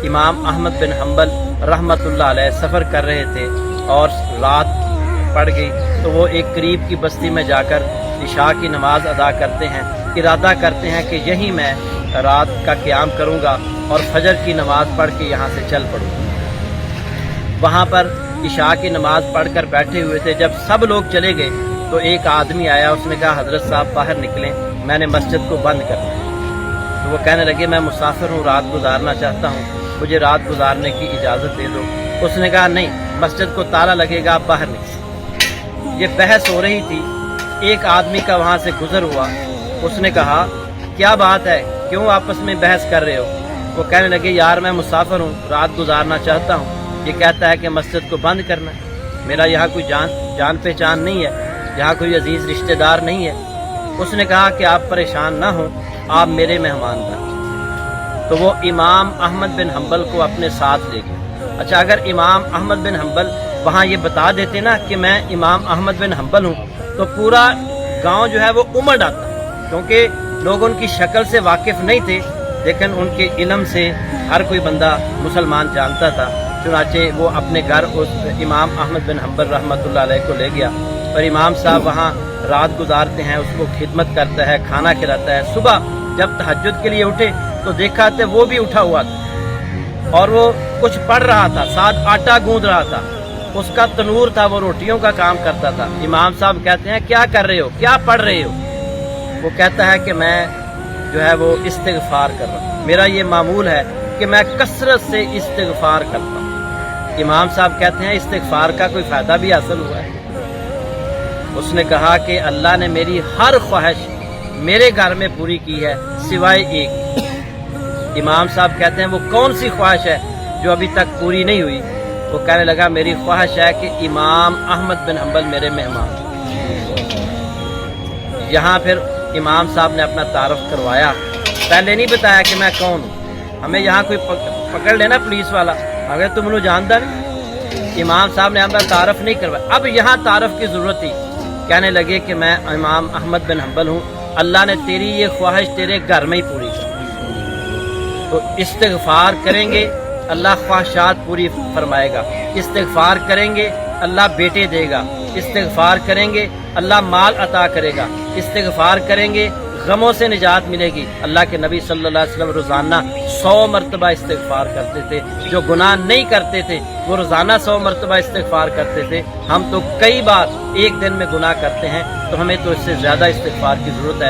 इमाम अहमद बिन हम्बल रहमतुल्लाह अलैह सफ़र कर रहे थे और रात पड़ गई तो वो एक करीब की बस्ती में जाकर इशा की नमाज अदा करते हैं। इरादा करते हैं कि यहीं मैं रात का क़याम करूँगा और फजर की नमाज पढ़ के यहाँ से चल पड़ूँगा। वहाँ पर इशा की नमाज पढ़ कर बैठे हुए थे। जब सब लोग चले गए तो एक आदमी आया, उसने कहा हज़रत साहब बाहर निकलें, मैंने मस्जिद को बंद करना है। तो वो कहने लगे मैं मुसाफिर हूँ, रात गुजारना चाहता हूँ, मुझे रात गुजारने की इजाज़त दे दो। उसने कहा नहीं, मस्जिद को ताला लगेगा, आप बाहर निकलें। ये बहस हो रही थी। एक आदमी का वहाँ से गुजर हुआ, उसने कहा क्या बात है, क्यों आपस में बहस कर रहे हो? वो कहने लगे यार मैं मुसाफिर हूँ, रात गुजारना चाहता हूँ, ये कहता है कि मस्जिद को बंद करना है, मेरा यहाँ कोई जान पहचान नहीं है, यहाँ कोई अजीज़ रिश्तेदार नहीं है। उसने कहा कि आप परेशान ना हो, आप मेरे मेहमान बन। तो वो इमाम अहमद बिन हम्बल को अपने साथ ले गए। अच्छा, अगर इमाम अहमद बिन हम्बल वहाँ ये बता देते ना कि मैं इमाम अहमद बिन हम्बल हूँ तो पूरा गांव जो है वो उमड़ आता, क्योंकि लोग उनकी शक्ल से वाकिफ़ नहीं थे, लेकिन उनके इल्म से हर कोई बंदा मुसलमान जानता था। चुनाचे वो अपने घर उस इमाम अहमद बिन हम्बल रहमतुल्लाह अलैह को ले गया और इमाम साहब वहाँ रात गुजारते हैं, उसको खिदमत करता है, खाना खिलाता है। सुबह जब तहज्जुद के लिए उठे तो देखा तो वो भी उठा हुआ था और वो कुछ पढ़ रहा था, साथ आटा गूंद रहा था, उसका तनूर था, वो रोटियों का काम करता था। इमाम साहब कहते हैं क्या कर रहे हो, क्या पढ़ रहे हो? वो कहता है कि मैं जो है वो इस्तिग़फ़ार कर रहा हूँ, मेरा ये मामूल है कि मैं कसरत से इस्तिग़फ़ार करता हूँ। इमाम साहब कहते हैं इस्तिग़फ़ार का कोई फ़ायदा भी हासिल हुआ है? उसने कहा कि अल्लाह ने मेरी हर ख्वाहिश मेरे घर में पूरी की है सिवाय एक। इमाम साहब कहते हैं वो कौन सी ख्वाहिश है जो अभी तक पूरी नहीं हुई? वो कहने लगा मेरी ख्वाहिश है कि इमाम अहमद बिन हम्बल मेरे मेहमान। यहाँ फिर इमाम साहब ने अपना तारुफ करवाया, पहले नहीं बताया कि मैं कौन हूँ, हमें यहाँ कोई पकड़ लेना पुलिस वाला, अगर तुम लोग जानता नहीं। इमाम साहब ने अपना तारुफ नहीं करवाया। अब यहाँ तारुफ की ज़रूरत थी। कहने लगे कि मैं इमाम अहमद बिन हम्बल हूँ, अल्लाह ने तेरी ये ख्वाहिश तेरे घर में ही पूरी कर। तो इस्तिग़फ़ार करेंगे अल्लाह ख्वाहिशात पूरी फरमाएगा, इस्तिग़फ़ार करेंगे अल्लाह बेटे देगा, इस्तिग़फ़ार करेंगे अल्लाह माल अता करेगा, इस्तिग़फ़ार करेंगे गमों से निजात मिलेगी। अल्लाह के नबी सल्लल्लाहु अलैहि वसल्लम रोज़ाना 100 मरतबा इस्तिग़फ़ार करते थे। जो गुनाह नहीं करते थे वो रोज़ाना 100 मरतबा इस्तिग़फ़ार करते थे। हम तो कई बार एक दिन में गुनाह करते हैं, तो हमें तो इससे ज़्यादा इस्तिग़फ़ार की ज़रूरत है।